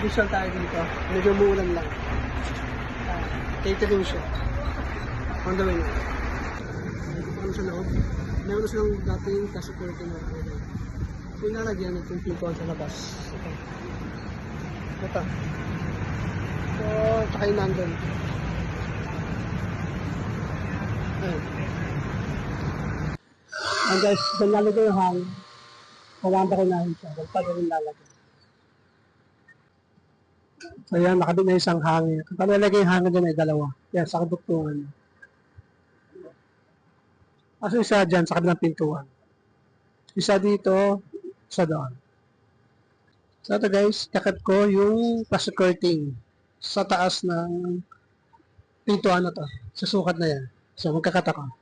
visual tayo dito. Medyo umuulan lang. Catering siya. On the way na. Ano sa loob? Meron silang dating ka-security na ako. Pinalagyan itong pintuan sa labas. Ito. So, tsaka yung nandun. Ayun. And guys, dyan lalagay yung hangin. Kawanda ko nahin siya. Dahil pa rin lalagay. So yan, nakabit na isang hangin. Kung lalagay yung hangin dyan ay dalawa. Yan, sa kaduktungan. Kasi isa dyan sa kabilang pintuan. Isa dito, isa doon. So ito guys, kakat ko yung plastic curtain sa taas ng pintuan na to. Susukat na yan. So magkakat ako.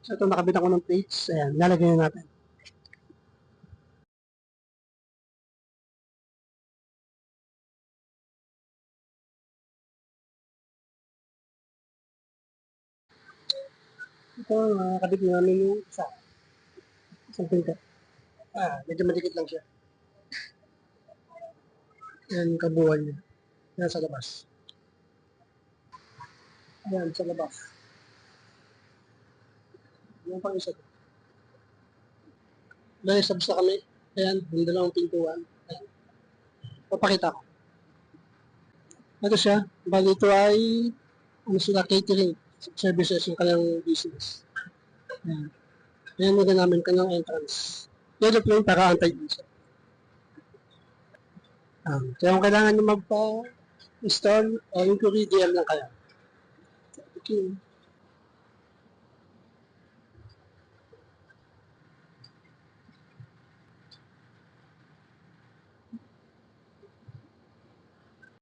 So ito, nakabit ako ng plates. Ayan, lalagay na natin. Ito, nakabit namin yung isa. Isang pinto. Medyo madikit lang siya. Ayan, kabuuan niya. Ayan sa labas. Ayan, sa labas. Yung pang isa. Dahil subs na kami. Ayan, yung dalawang pintuan. Ayan. Papakita ko. Ito siya. Bali ito ay ano sila, catering services yung kanyang business. Ayan. Ayan yung namin kanyang entrance. Yan yung plane para anti-visa. Kaya kung kailangan nyo magpa-install o inquiry, DM lang kayo. Okay.